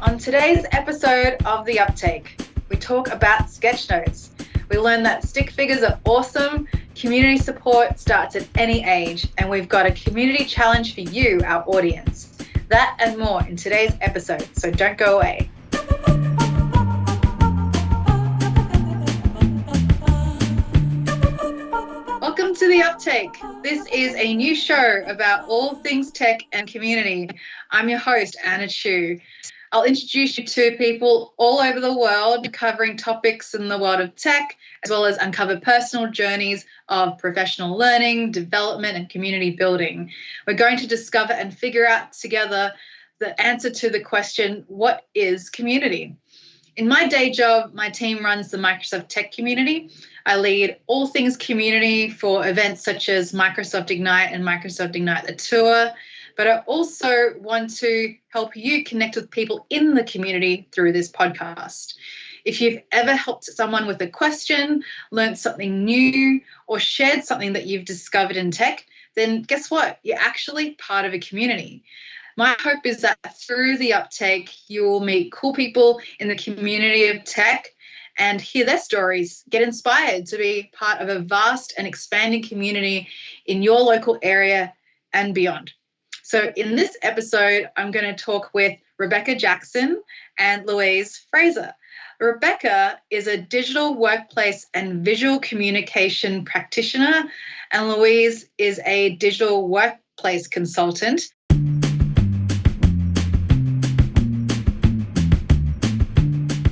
On today's episode of The Uptake, we talk about sketchnotes. We learn that stick figures are awesome, community support starts at any age, and we've got a community challenge for you, our audience. That and more in today's episode, so don't go away. Welcome to The Uptake. This is a new show about all things tech and community. I'm your host, Anna Chu. I'll introduce you to people all over the world covering topics in the world of tech, as well as uncover personal journeys of professional learning, development, and community building. We're going to discover and figure out together the answer to the question, what is community? In my day job, my team runs the Microsoft Tech community. I lead all things community for events such as Microsoft Ignite and Microsoft Ignite the Tour. But I also want to help you connect with people in the community through this podcast. If you've ever helped someone with a question, learned something new, or shared something that you've discovered in tech, then guess what? You're actually part of a community. My hope is that through The Uptake, you will meet cool people in the community of tech and hear their stories, get inspired to be part of a vast and expanding community in your local area and beyond. So in this episode, I'm going to talk with Rebecca Jackson and Louise Fraser. Rebecca is a digital workplace and visual communication practitioner, and Louise is a digital workplace consultant.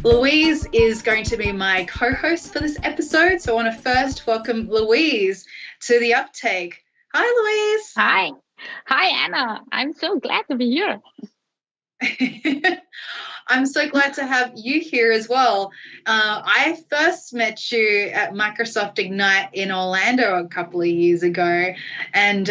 Louise is going to be my co-host for this episode, so I want to first welcome Louise to The Uptake. Hi, Louise. Hi. Hi, Anna. I'm so glad to be here. I'm so glad to have you here as well. I first met you at Microsoft Ignite in Orlando a couple of years ago, and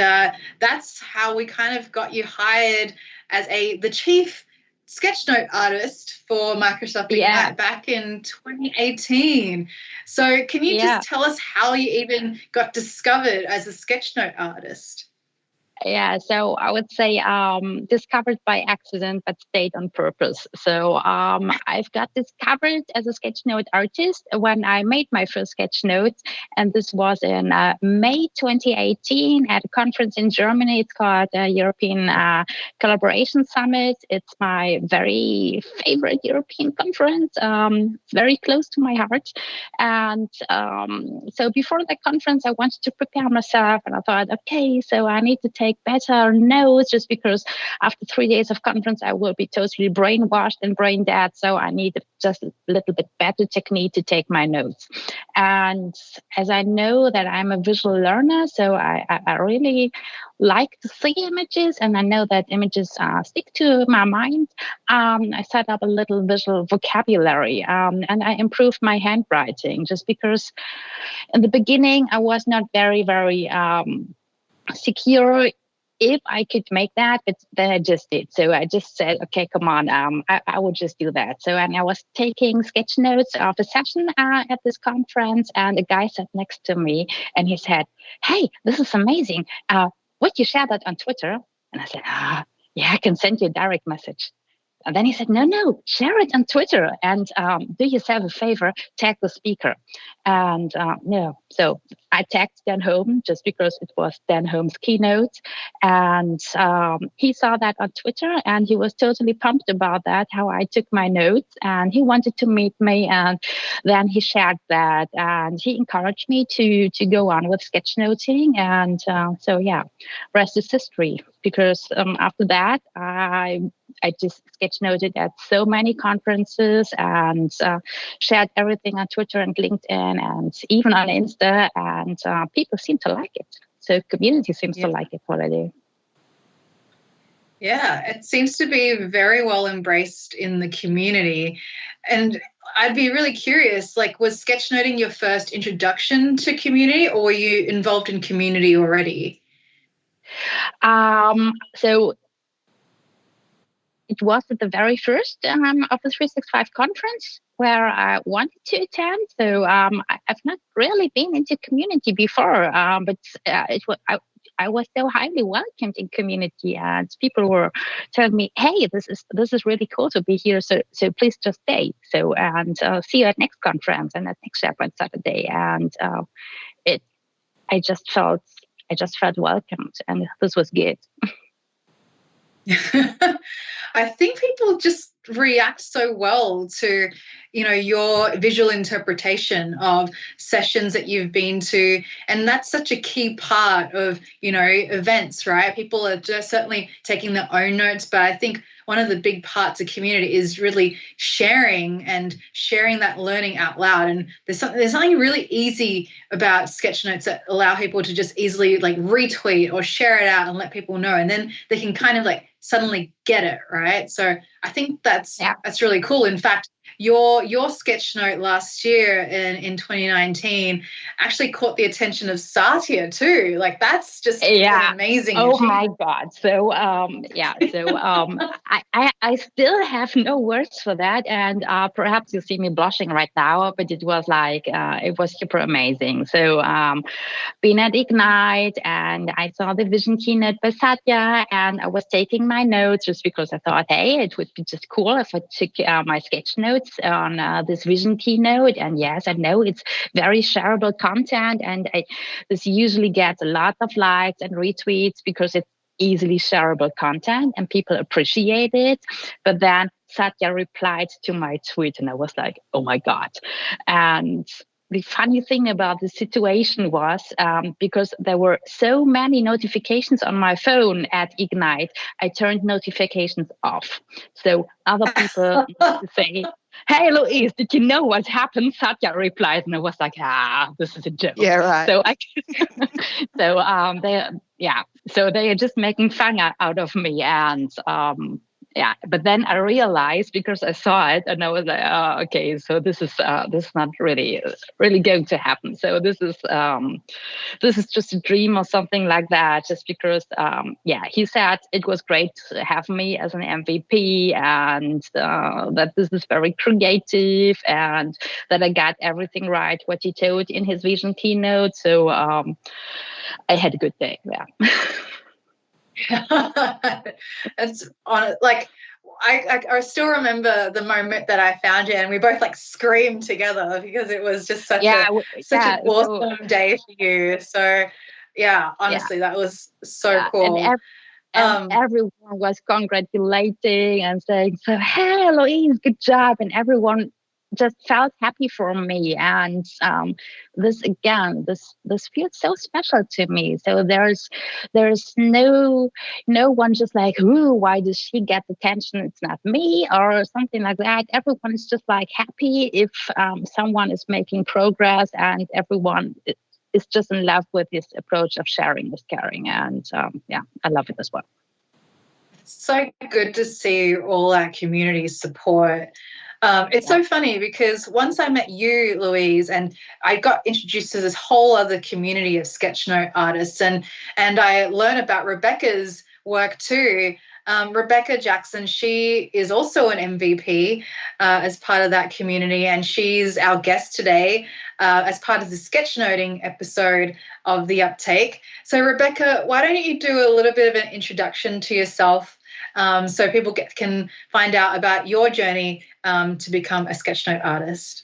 that's how we kind of got you hired as the chief Sketchnote artist for Microsoft Ignite back in 2018. So can you just tell us how you even got discovered as a Sketchnote artist? Yeah, so I would say discovered by accident, but stayed on purpose. So I've got discovered as a sketchnote artist when I made my first sketchnotes, and this was in May 2018 at a conference in Germany. It's called European Collaboration Summit. It's my very favorite European conference. It's very close to my heart. And so before the conference, I wanted to prepare myself, and I thought, okay, so I need to take better notes, just because after 3 days of conference I will be totally brainwashed and brain dead. So I need just a little bit better technique to take my notes. And as I know that I'm a visual learner, so I really like to see images, and I know that images stick to my mind. I set up a little visual vocabulary, and I improved my handwriting, just because in the beginning I was not very secure if I could make that, but then I just did. So I just said, okay, come on, I will just do that. So, and I was taking sketch notes of a session at this conference, and a guy sat next to me, and he said, hey, this is amazing. Would you share that on Twitter? And I said, yeah, I can send you a direct message. And then he said, no, share it on Twitter, and do yourself a favor, tag the speaker. And so I tagged Dan Home, just because it was Dan Home's keynote. And he saw that on Twitter, and he was totally pumped about that, how I took my notes, and he wanted to meet me. And then he shared that, and he encouraged me to go on with sketchnoting. And rest is history, because after that, I just sketchnoted at so many conferences, and shared everything on Twitter and LinkedIn and even on Insta, and people seem to like it. So community seems to like it already. Yeah, it seems to be very well embraced in the community. And I'd be really curious, was sketchnoting your first introduction to community, or were you involved in community already? So it was at the very first of the 365 conference where I wanted to attend. So I've not really been into community before, but I was so highly welcomed in community, and people were telling me, "Hey, this is really cool to be here. So please just stay. So and see you at next conference and at next SharePoint Saturday." And it, I just felt welcomed, and this was good. I think people just react so well to, your visual interpretation of sessions that you've been to. And that's such a key part of, events, right? People are just certainly taking their own notes, but I think one of the big parts of community is really sharing that learning out loud. And there's something really easy about Sketchnotes that allow people to just easily like retweet or share it out and let people know. And then they can kind of like suddenly get it, right? So I think that's really cool. In fact, your Sketchnote last year in 2019 actually caught the attention of Satya too. Like that's just an amazing. Oh my God! So I still have no words for that, and perhaps you see me blushing right now, but it was like it was super amazing. So been at Ignite, and I saw the vision keynote by Satya, and I was taking my notes just because I thought, hey, it would be just cool if I took my sketch notes on this vision keynote. And yes, I know it's very shareable content, and this usually gets a lot of likes and retweets because it's easily shareable content and people appreciate it. But then Satya replied to my tweet, and I was like, oh my God. And the funny thing about the situation was because there were so many notifications on my phone at Ignite, I turned notifications off. So other people say, hey, Louise, did you know what happened? Satya replied, and I was like, this is a joke. Yeah, right. So they are just making fun out of me. And but then I realized, because I saw it, and I was like, oh, okay, so this is not really going to happen. So this is just a dream or something like that. Just because, he said it was great to have me as an MVP, and that this is very creative, and that I got everything right what he told in his vision keynote. So I had a good day. Yeah. It's on like I still remember the moment that I found you, and we both like screamed together because it was just such an awesome day for you. So honestly, that was so cool. And everyone was congratulating and saying, so, hey, Louise, good job. And everyone just felt happy for me. And this feels so special to me. So there's no one just like, ooh, why does she get attention? It's not me, or something like that. Everyone is just like happy if someone is making progress, and everyone is just in love with this approach of sharing is caring. And I love it as well. So good to see all our community support. It's so funny because once I met you, Louise, and I got introduced to this whole other community of Sketchnote artists, and I learned about Rebecca's work too. Rebecca Jackson, she is also an MVP as part of that community, and she's our guest today as part of the sketchnoting episode of the Uptake. So Rebecca, why don't you do a little bit of an introduction to yourself so people can find out about your journey to become a Sketchnote artist?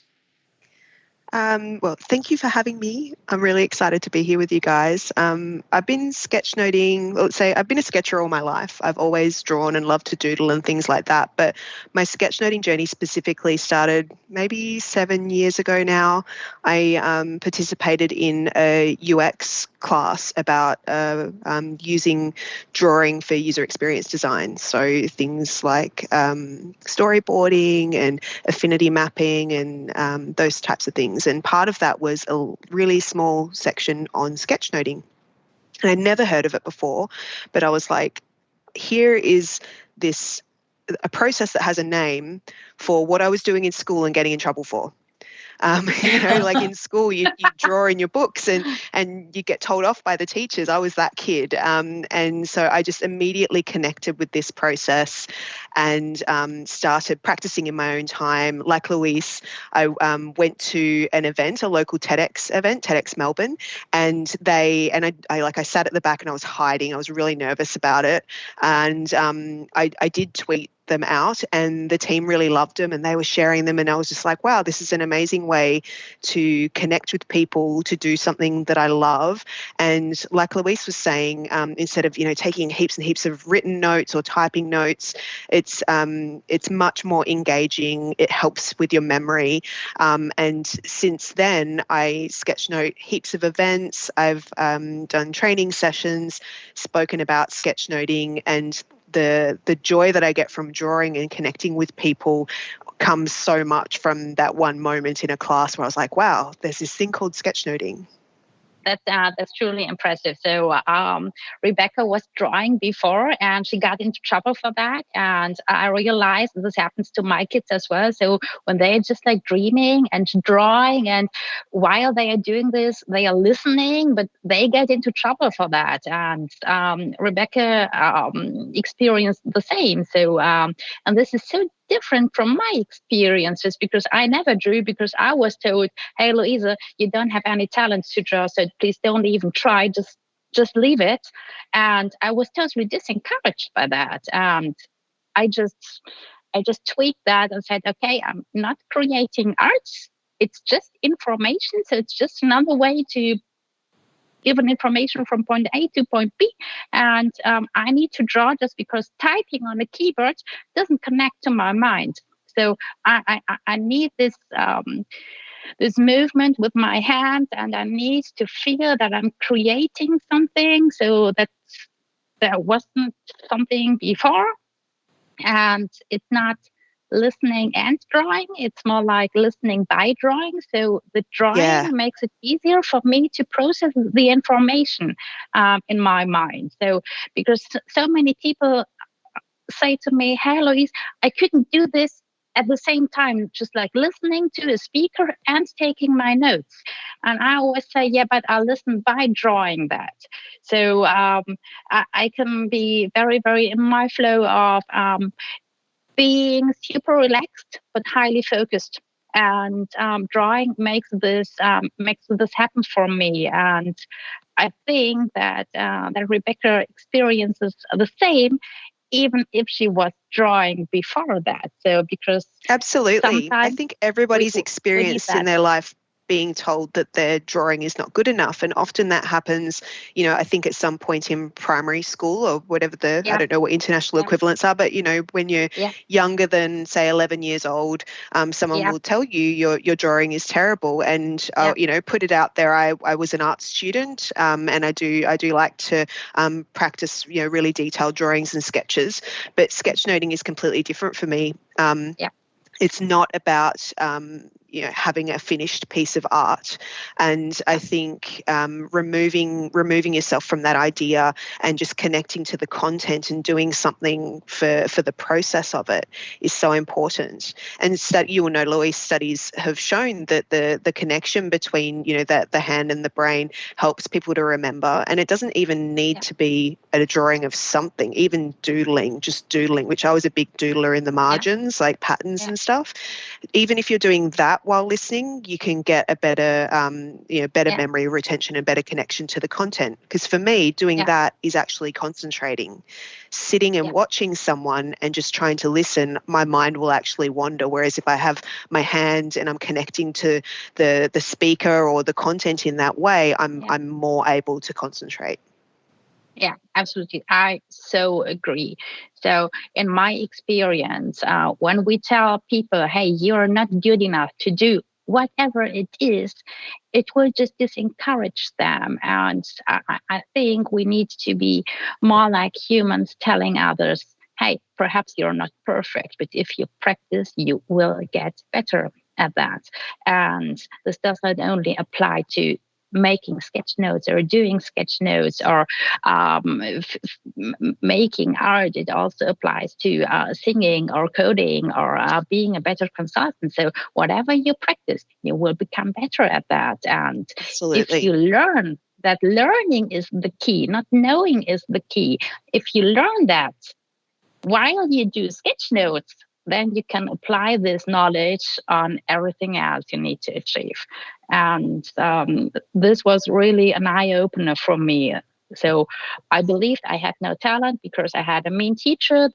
Well, thank you for having me. I'm really excited to be here with you guys. I've been sketchnoting, let's say I've been a sketcher all my life. I've always drawn and loved to doodle and things like that. But my sketchnoting journey specifically started maybe 7 years ago now. I participated in a UX class about using drawing for user experience design. So things like storyboarding and affinity mapping and those types of things. And part of that was a really small section on sketchnoting. And I'd never heard of it before, but I was like, here is a process that has a name for what I was doing in school and getting in trouble for. Like in school, you draw in your books and you get told off by the teachers. I was that kid. And so I just immediately connected with this process and started practicing in my own time. Like Louise, I went to an event, a local TEDx event, TEDx Melbourne, and I sat at the back and I was hiding. I was really nervous about it. And I did tweet them out, and the team really loved them and they were sharing them, and I was just like, wow, this is an amazing way to connect with people, to do something that I love. And like Louise was saying, instead of taking heaps and heaps of written notes or typing notes, it's much more engaging. It helps with your memory, and since then I sketchnote heaps of events. I've done training sessions, spoken about sketchnoting, and the joy that I get from drawing and connecting with people comes so much from that one moment in a class where I was like, wow, there's this thing called sketchnoting. That's truly impressive. So Rebecca was drawing before, and she got into trouble for that. And I realized this happens to my kids as well. So when they're just like dreaming and drawing, and while they are doing this, they are listening, but they get into trouble for that. And Rebecca experienced the same. So and this is so different from my experiences, because I never drew, because I was told, hey, Louise, you don't have any talent to draw, so please don't even try, just leave it. And I was totally disencouraged by that. And I just tweaked that and said, okay, I'm not creating arts. It's just information. So it's just another way to given information from point A to point B, and I need to draw just because typing on a keyboard doesn't connect to my mind. So I need this this movement with my hands, and I need to feel that I'm creating something. So that there wasn't something before, and it's not listening and drawing. It's more like listening by drawing. So the drawing makes it easier for me to process the information in my mind. So because so many people say to me, hey, Louise, I couldn't do this at the same time, just like listening to a speaker and taking my notes. And I always say, yeah, but I listen by drawing that. So I can be very, very in my flow of being super relaxed but highly focused, and drawing makes this happen for me. And I think that that Rebecca experiences the same, even if she was drawing before that. So because absolutely, I think everybody's experienced in their life being told that their drawing is not good enough, and often that happens, I think at some point in primary school or whatever I don't know what international equivalents are, but when you're younger than say 11 years old, someone will tell you your drawing is terrible, and put it out there. I was an art student, and I do like to practice really detailed drawings and sketches, but sketchnoting is completely different for me. It's not about having a finished piece of art, and I think removing yourself from that idea and just connecting to the content and doing something for the process of it is so important. And you will know, Louise, studies have shown that the connection between the hand and the brain helps people to remember, and it doesn't even need to be a drawing of something, even just doodling, which I was a big doodler in the margins, like patterns and stuff. Even if you're doing that while listening, you can get a better memory retention and better connection to the content. Because for me, doing that is actually concentrating. Sitting and watching someone and just trying to listen, my mind will actually wander. Whereas if I have my hand and I'm connecting to the speaker or the content in that way, I'm more able to concentrate. Yeah, absolutely. I so agree. So in my experience, when we tell people, hey, you're not good enough to do whatever it is, it will just disencourage them. And I think we need to be more like humans, telling others, hey, perhaps you're not perfect, but if you practice, you will get better at that. And this does not only apply to making sketch notes or doing sketch notes or making art. It also applies to singing or coding or being a better consultant. So whatever you practice, you will become better at that. And Absolutely. if you learn that learning is the key, not knowing is the key. If you learn that while you do sketch notes, then you can apply this knowledge on everything else you need to achieve. And this was really an eye-opener for me. So I believed I had no talent because I had a mean teacher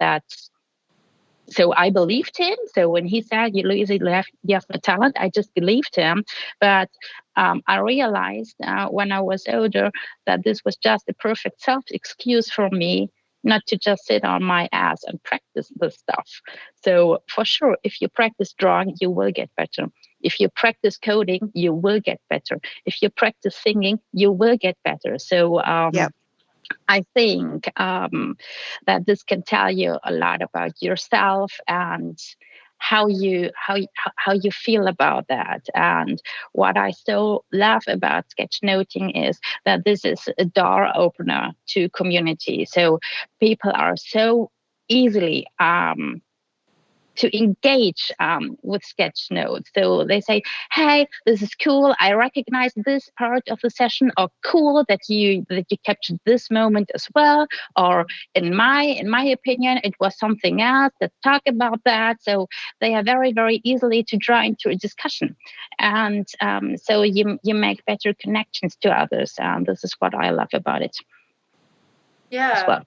so I believed him. So when he said, Louise, you have no talent, I just believed him. But I realized when I was older that this was just a perfect self-excuse for me not to just sit on my ass and practice this stuff. So for sure, if you practice drawing, you will get better. If you practice coding, you will get better. If you practice singing, you will get better. So I think that this can tell you a lot about yourself and how you feel about that. And what I so love about sketchnoting is that this is a door opener to community. So people are so easily to engage with Sketchnote. So they say, hey, this is cool. I recognize this part of the session, or cool that you captured this moment as well. Or in my opinion, it was something else. Let's talk about that. So they are very, very easily to draw into a discussion. And so you make better connections to others. And this is what I love about it. Yeah. Well.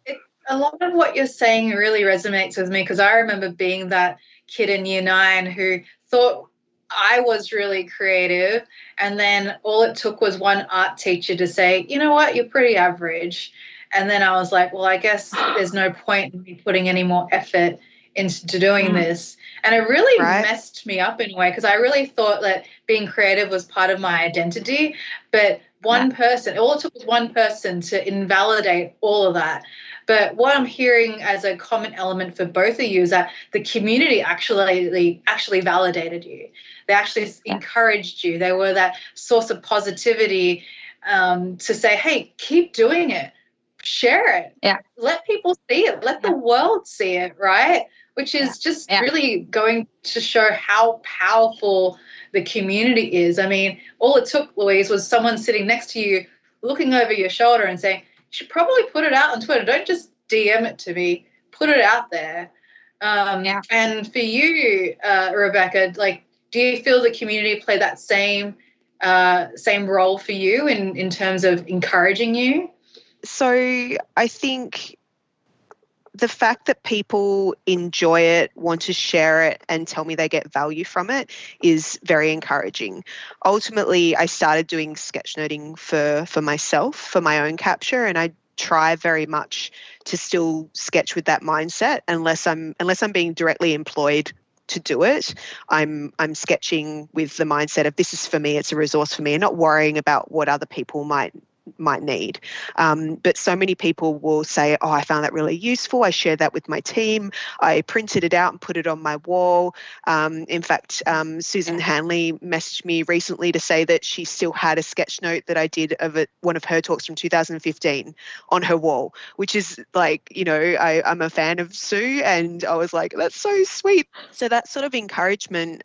A lot of what you're saying really resonates with me, because I remember being that kid in year 9 who thought I was really creative, and then all it took was one art teacher to say, you know what, you're pretty average. And then I was like, well, I guess there's no point in me putting any more effort into doing this. And it really messed me up in a way, because I really thought that being creative was part of my identity. But one person, all it took was one person to invalidate all of that. But what I'm hearing as a common element for both of you is that the community actually validated you. They actually encouraged you. They were that source of positivity to say, hey, keep doing it. Share it. Yeah. Let people see it. Let the world see it, right? Which is just really going to show how powerful the community is. I mean, all it took, Louise, was someone sitting next to you looking over your shoulder and saying, you should probably put it out on Twitter. Don't just DM it to me. Put it out there. And for you, Rebecca, like, do you feel the community play that same role for you in terms of encouraging you? So I think the fact that people enjoy it, want to share it, and tell me they get value from it is very encouraging. Ultimately, I started doing sketchnoting for myself, for my own capture, and I try very much to still sketch with that mindset unless I'm being directly employed to do it. I'm sketching with the mindset of this is for me, it's a resource for me, and not worrying about what other people might need. But so many people will say, oh, I found that really useful. I shared that with my team. I printed it out and put it on my wall. In fact, Susan Hanley messaged me recently to say that she still had a sketch note that I did of one of her talks from 2015 on her wall, which is like, you know, I'm a fan of Sue, and I was like, that's so sweet. So that sort of encouragement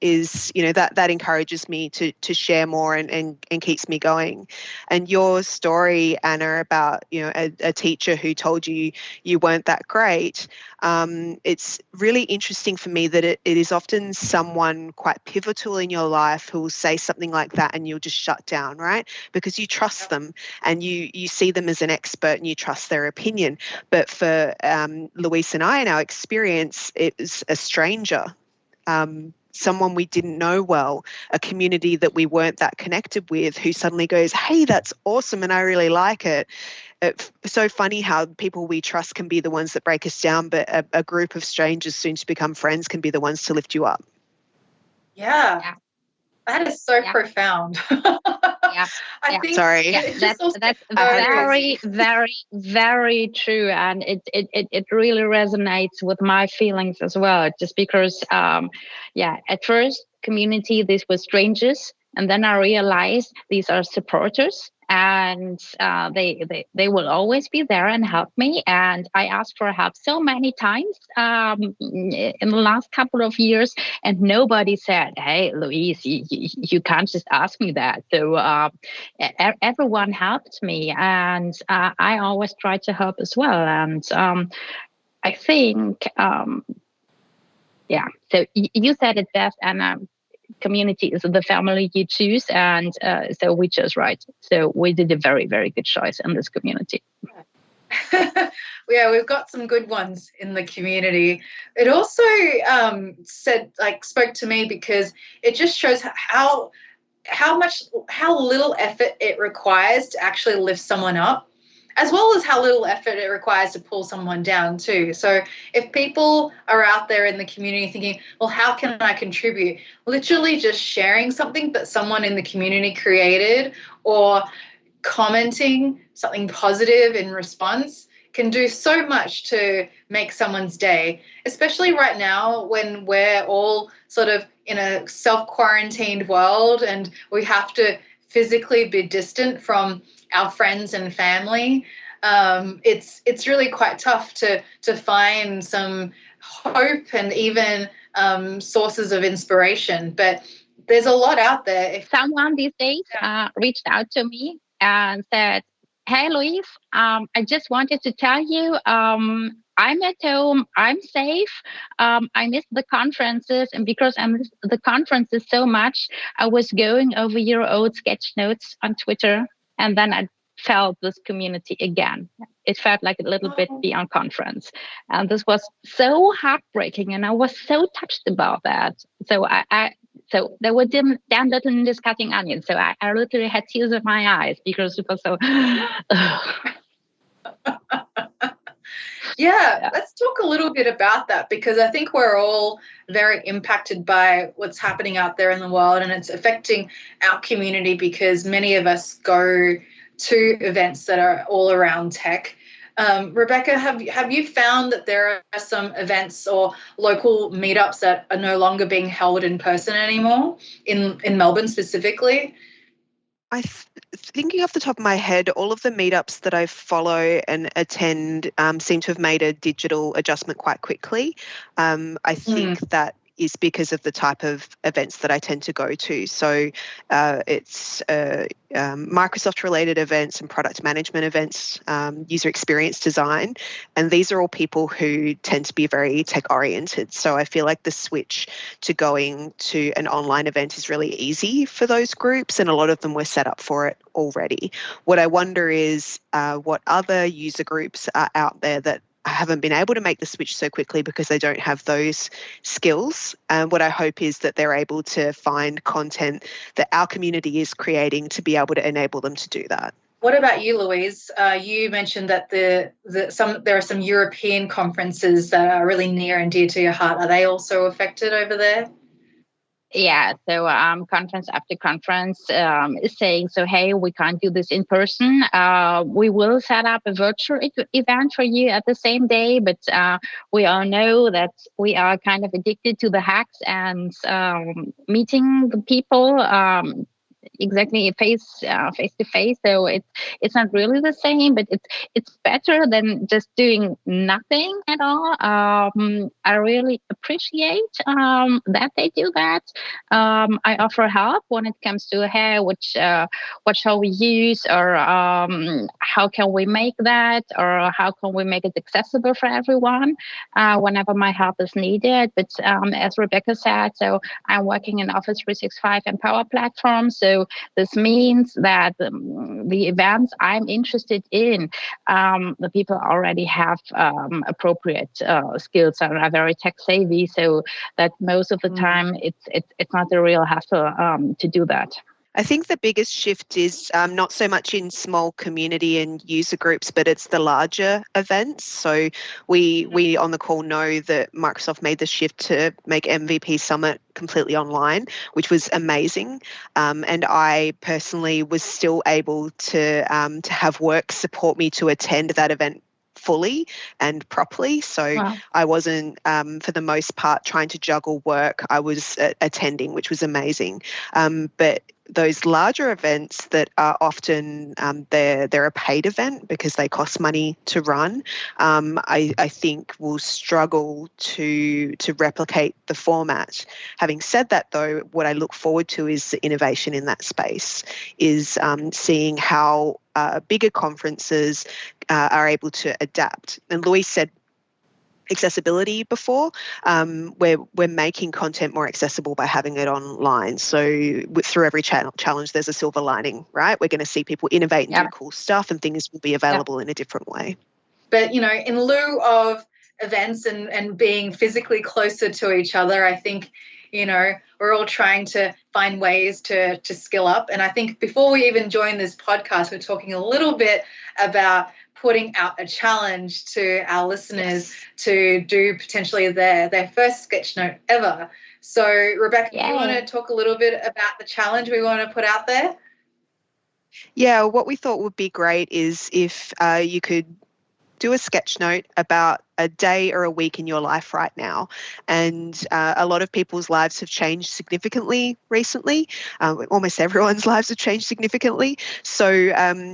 is, you know, that encourages me to share more and keeps me going. And your story, Anna, about, you know, a teacher who told you you weren't that great, it's really interesting for me that it is often someone quite pivotal in your life who will say something like that and you'll just shut down, right? Because you trust them and you see them as an expert and you trust their opinion. But for Louise and I, in our experience, it was a stranger. Someone we didn't know well, a community that we weren't that connected with, who suddenly goes, hey, that's awesome and I really like it. It's so funny how people we trust can be the ones that break us down, but a group of strangers soon to become friends can be the ones to lift you up. Yeah. That is so profound. I think that's very, very, very true, and it really resonates with my feelings as well. Just because, at first community, this was strangers, And then I realized these are supporters, and they will always be there and help me. And I asked for help so many times in the last couple of years, and nobody said, "Hey, Louise, you can't just ask me that." So everyone helped me, and I always try to help as well. And I think, yeah. So you said it best, and community is the family you choose, and so we chose right. So we did a very, very good choice in this community. Yeah, we've got some good ones in the community. It also spoke to me because it just shows how little effort it requires to actually lift someone up, as well as how little effort it requires to pull someone down too. So if people are out there in the community thinking, well, how can I contribute? Literally just sharing something that someone in the community created, or commenting something positive in response, can do so much to make someone's day, especially right now when we're all sort of in a self-quarantined world and we have to physically be distant from our friends and family. It's really quite tough to find some hope and even sources of inspiration. But there's a lot out there. Someone these days reached out to me and said, "Hey, Louise, I just wanted to tell you I'm at home, I'm safe. I missed the conferences, and because I missed the conferences so much, I was going over your old sketch notes on Twitter, and then I felt this community again. It felt like a little bit beyond conference, and this was so heartbreaking, and I was so touched about that. So so they were damn little discussing onions. So I literally had tears in my eyes because it was so." Yeah, let's talk a little bit about that, because I think we're all very impacted by what's happening out there in the world, and it's affecting our community because many of us go to events that are all around tech. Rebecca, have you found that there are some events or local meetups that are no longer being held in person anymore in Melbourne specifically? Thinking off the top of my head, all of the meetups that I follow and attend seem to have made a digital adjustment quite quickly. I think that is because of the type of events that I tend to go to. So it's Microsoft-related events and product management events, user experience design, and these are all people who tend to be very tech-oriented. So I feel like the switch to going to an online event is really easy for those groups, and a lot of them were set up for it already. What I wonder is what other user groups are out there that haven't been able to make the switch so quickly because they don't have those skills. And what I hope is that they're able to find content that our community is creating to be able to enable them to do that. What about you, Louise? You mentioned that there are some European conferences that are really near and dear to your heart. Are they also affected over there? Yeah, so conference after conference is saying, so, hey, we can't do this in person. We will set up a virtual event for you at the same day, but we all know that we are kind of addicted to the hacks and meeting the people exactly face to face. So it's not really the same, but it's better than just doing nothing at all. I really appreciate that they do that. I offer help when it comes to, hey, what shall we use, or how can we make that, or how can we make it accessible for everyone whenever my help is needed. But as Rebecca said, so I'm working in Office 365 and Power Platform. So this means that the events I'm interested in, the people already have appropriate skills and are very tech savvy. So that most of the time it's not a real hassle to do that. I think the biggest shift is not so much in small community and user groups, but it's the larger events. So we on the call know that Microsoft made the shift to make MVP Summit completely online, which was amazing. And I personally was still able to have work support me to attend that event fully and properly. So wow. I wasn't, for the most part, trying to juggle work. I was attending, which was amazing. But those larger events that are often they're a paid event because they cost money to run, I think will struggle to replicate the format. Having said that, though, what I look forward to is the innovation in that space, is seeing how bigger conferences are able to adapt. And Louise said accessibility before. We're making content more accessible by having it online. So through every challenge, there's a silver lining, right? We're going to see people innovate and do cool stuff, and things will be available in a different way. But, you know, in lieu of events and being physically closer to each other, I think, you know, we're all trying to find ways to skill up. And I think before we even join this podcast, we're talking a little bit about putting out a challenge to our listeners to do potentially their first sketch note ever. So, Rebecca, do you want to talk a little bit about the challenge we want to put out there? Yeah, what we thought would be great is if you could do a sketch note about a day or a week in your life right now. And a lot of people's lives have changed significantly recently. Almost everyone's lives have changed significantly. So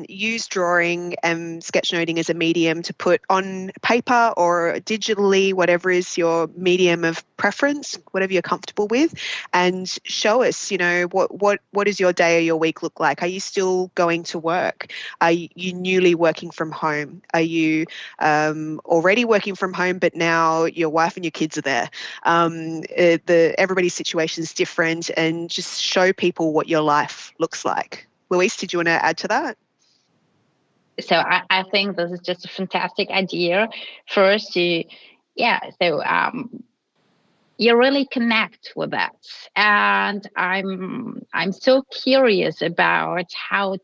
use drawing and sketchnoting as a medium to put on paper or digitally, whatever is your medium of preference, whatever you're comfortable with, and show us, you know, what does your day or your week look like? Are you still going to work? Are you newly working from home? Are you already working from home, but now your wife and your kids are there? Everybody's situation is different, and just show people what your life looks like. Louise, did you want to add to that? So I think this is just a fantastic idea. First, you really connect with that, and I'm so curious about how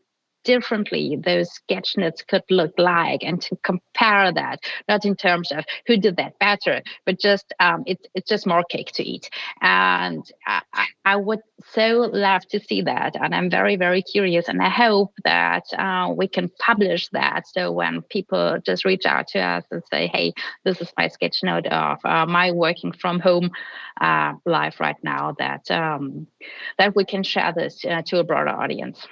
differently those sketch notes could look like, and to compare that, not in terms of who did that better, but just it's just more cake to eat. And I would so love to see that, and I'm very, very curious, and I hope that we can publish that, so when people just reach out to us and say, hey, this is my sketch note of my working from home life right now, that we can share this to a broader audience.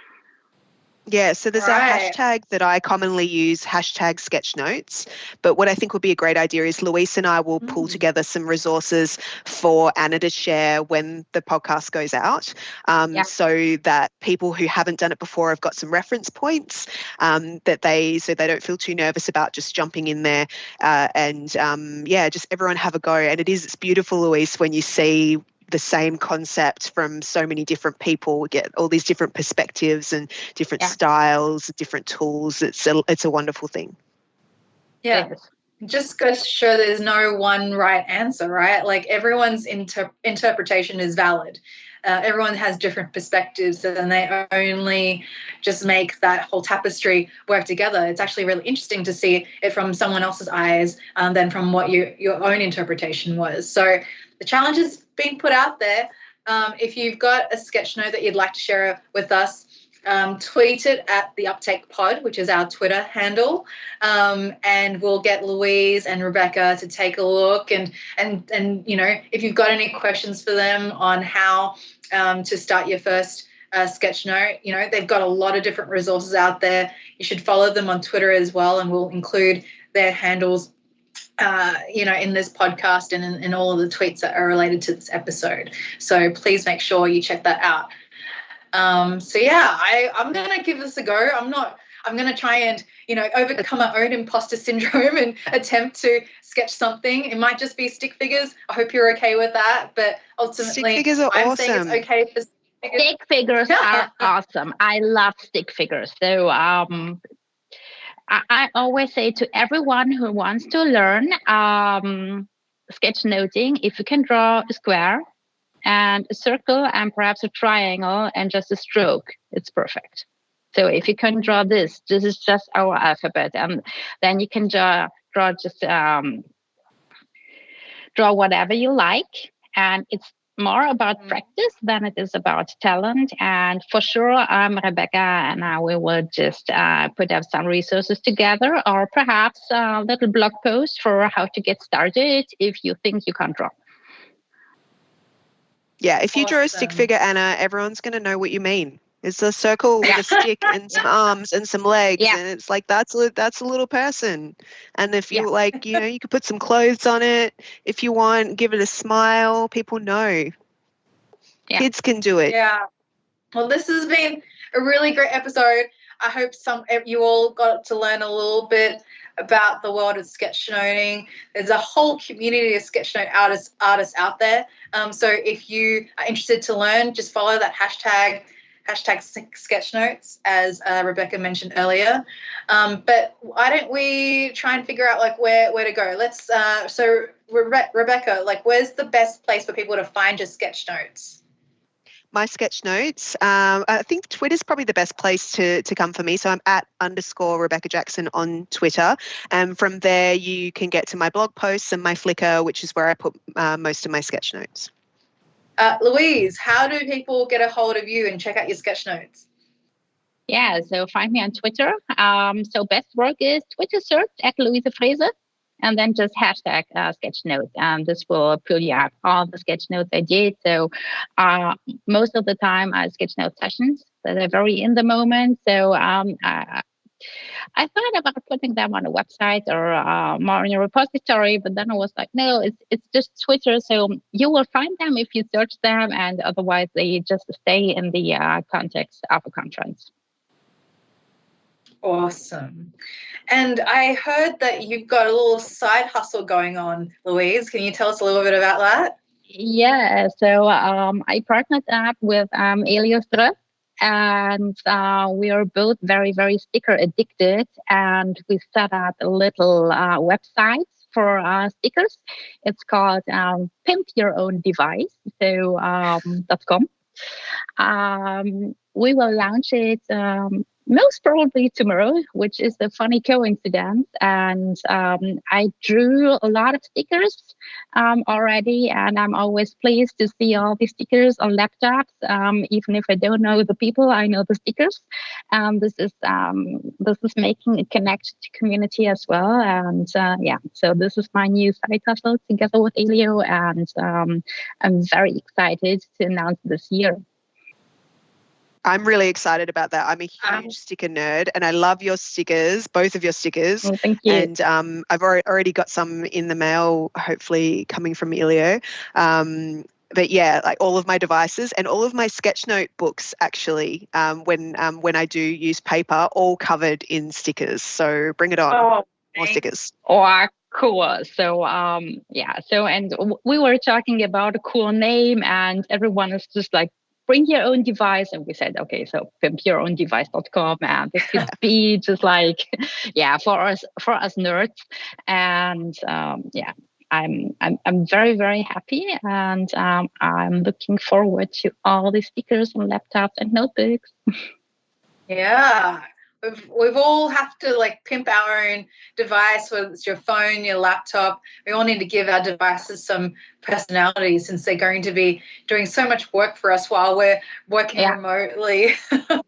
Yeah, so there's a hashtag that I commonly use, hashtag Sketchnotes. But what I think would be a great idea is Louise and I will pull together some resources for Anna to share when the podcast goes out, so that people who haven't done it before have got some reference points, so they don't feel too nervous about just jumping in there, just everyone have a go. And it's beautiful, Louise, when you see the same concept from so many different people, get all these different perspectives and different styles, different tools. It's a wonderful thing. Yeah. Just goes to show there's no one right answer, right? Like everyone's interpretation is valid. Everyone has different perspectives, and they only just make that whole tapestry work together. It's actually really interesting to see it from someone else's eyes than from what your own interpretation was. So the challenge is being put out there. If you've got a sketch note that you'd like to share with us, tweet it at the Uptake Pod, which is our Twitter handle, and we'll get Louise and Rebecca to take a look. And you know, if you've got any questions for them on how to start your first sketch note, you know, they've got a lot of different resources out there. You should follow them on Twitter as well, and we'll include their handles in this podcast and in all of the tweets that are related to this episode. So please make sure you check that out. I'm going to give this a go. I'm going to try and, you know, overcome my own imposter syndrome and attempt to sketch something. It might just be stick figures. I hope you're okay with that. But ultimately, stick figures are awesome. Saying it's okay for stick figures are awesome. I love stick figures. So, I always say to everyone who wants to learn sketchnoting, if you can draw a square and a circle and perhaps a triangle and just a stroke, it's perfect. So if you can draw this is just our alphabet, and then you can draw whatever you like, and it's more about practice than it is about talent. And for sure, Rebecca and I, we will just put up some resources together, or perhaps a little blog post for how to get started if you think you can't draw. Yeah, if you draw a stick Awesome. figure, Anna, everyone's going to know what you mean. It's a circle with a stick and some arms and some legs, and it's like that's a little person. And if you like, you could put some clothes on it if you want. Give it a smile. People know. Yeah. Kids can do it. Yeah. Well, this has been a really great episode. I hope you all got to learn a little bit about the world of sketchnoting. There's a whole community of sketchnote artists out there. So if you are interested to learn, just follow that hashtag sketchnotes, as Rebecca mentioned earlier. But why don't we try and figure out like where to go? Let's so Rebecca, like where's the best place for people to find your sketchnotes? My sketchnotes. I think Twitter's probably the best place to come for me. So I'm @_Rebecca Jackson on Twitter. And from there, you can get to my blog posts and my Flickr, which is where I put most of my sketchnotes. Louise, how do people get a hold of you and check out your sketchnotes? Yeah, so find me on Twitter. So best work is Twitter search @Louise Fraser, and then just hashtag sketchnote. This will pull you out all the sketchnotes I did. So most of the time I sketchnote sessions that are very in the moment. So I thought about putting them on a website or more in a repository, but then I was like, no, it's just Twitter. So you will find them if you search them, and otherwise they just stay in the context of a conference. Awesome. And I heard that you've got a little side hustle going on, Louise. Can you tell us a little bit about that? Yeah, so I partnered up with Elios Drup, and we are both very, very sticker addicted, and we set up a little website for stickers. It's called Pimp Your Own Device, so .com. We will launch it most probably tomorrow, which is a funny coincidence. And I drew a lot of stickers already, and I'm always pleased to see all the stickers on laptops. Even if I don't know the people, I know the stickers. This is making a connection to community as well. And so this is my new side hustle together with Elio, and I'm very excited to announce this year. I'm really excited about that. I'm a huge sticker nerd, and I love your stickers, both of your stickers. Oh, thank you. And I've already got some in the mail, hopefully coming from Elio. But yeah, like all of my devices and all of my Sketchnote books, actually, when I do use paper, all covered in stickers. So bring it on, more stickers. Oh, cool. So and we were talking about a cool name, and everyone is just like, bring your own device. And we said, okay, so pimpyourowndevice.com, and this could be just like, for us nerds. And I'm very, very happy, and I'm looking forward to all the stickers on laptops and notebooks. Yeah. We've all have to like pimp our own device, whether it's your phone, your laptop. We all need to give our devices some personality, since they're going to be doing so much work for us while we're working remotely. But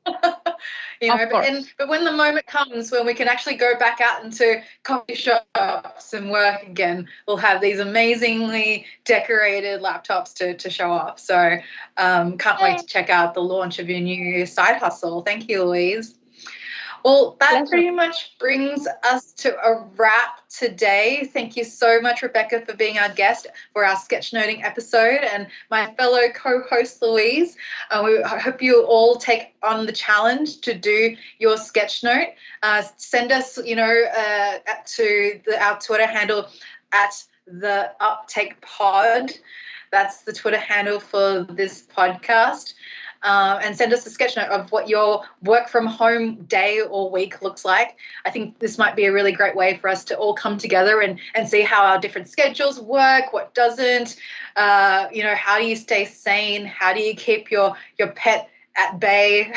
when the moment comes when we can actually go back out into coffee shops and work again, we'll have these amazingly decorated laptops to show off. So can't wait to check out the launch of your new side hustle. Thank you, Louise. Well, that pretty much brings us to a wrap today. Thank you so much, Rebecca, for being our guest for our sketchnoting episode, and my fellow co-host, Louise. I hope you all take on the challenge to do your sketchnote. Send us, to our Twitter handle @the Uptake Pod. That's the Twitter handle for this podcast. And send us a sketch note of what your work from home day or week looks like. I think this might be a really great way for us to all come together and see how our different schedules work, what doesn't, how do you stay sane? How do you keep your pet at bay?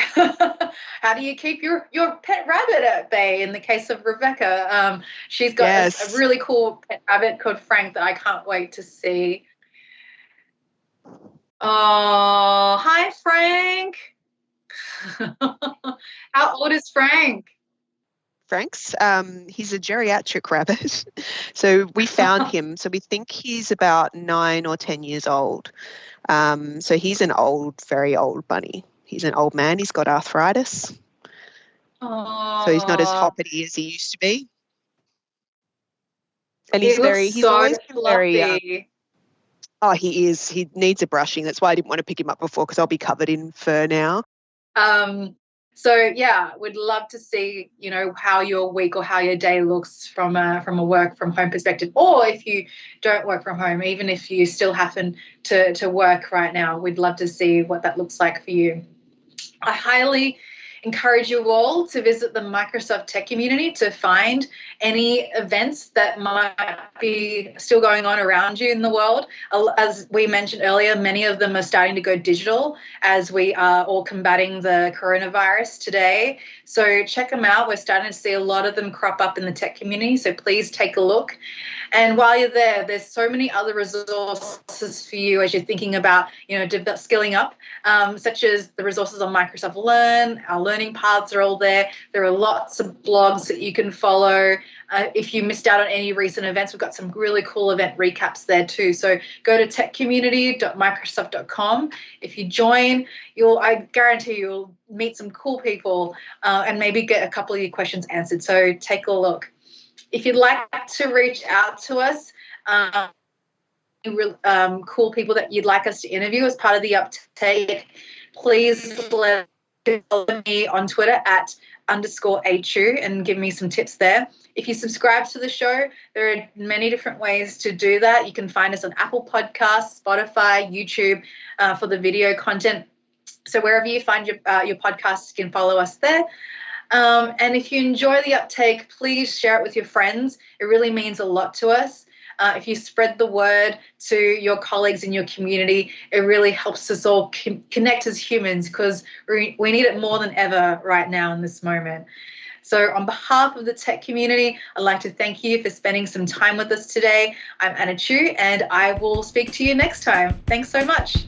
How do you keep your pet rabbit at bay? In the case of Rebecca, she's got a really cool pet rabbit called Frank that I can't wait to see. Oh, hi, Frank. How old is Frank? Franks. He's a geriatric rabbit. So we found him. So we think he's about 9 or 10 years old. So he's an old, very old bunny. He's an old man. He's got arthritis. Oh, So he's not as hoppity as he used to be. And he's always been very, fluffy. oh, he is. He needs a brushing. That's why I didn't want to pick him up before, because I'll be covered in fur now. So yeah, we'd love to see, you know, how your week or how your day looks from a work from home perspective, or if you don't work from home, even if you still happen to work right now, we'd love to see what that looks like for you. I highly encourage you all to visit the Microsoft Tech community to find any events that might be still going on around you in the world. As we mentioned earlier, many of them are starting to go digital as we are all combating the coronavirus today. So check them out. We're starting to see a lot of them crop up in the tech community, so please take a look. And while you're there, there's so many other resources for you as you're thinking about, you know, skilling up, such as the resources on Microsoft Learn. Our learning paths are all there. There are lots of blogs that you can follow. If you missed out on any recent events, we've got some really cool event recaps there too. So go to techcommunity.microsoft.com. If you join, I guarantee you'll meet some cool people and maybe get a couple of your questions answered. So take a look. If you'd like to reach out to us, cool people that you'd like us to interview as part of the Uptake, please follow me on Twitter at _HU and give me some tips there. If you subscribe to the show, there are many different ways to do that. You can find us on Apple Podcasts, Spotify, YouTube for the video content. So wherever you find your podcasts, you can follow us there. And if you enjoy the Uptake, please share it with your friends. It really means a lot to us. If you spread the word to your colleagues in your community, it really helps us all connect as humans, because we need it more than ever right now in this moment. So on behalf of the tech community, I'd like to thank you for spending some time with us today. I'm Anna Chu, and I will speak to you next time. Thanks so much.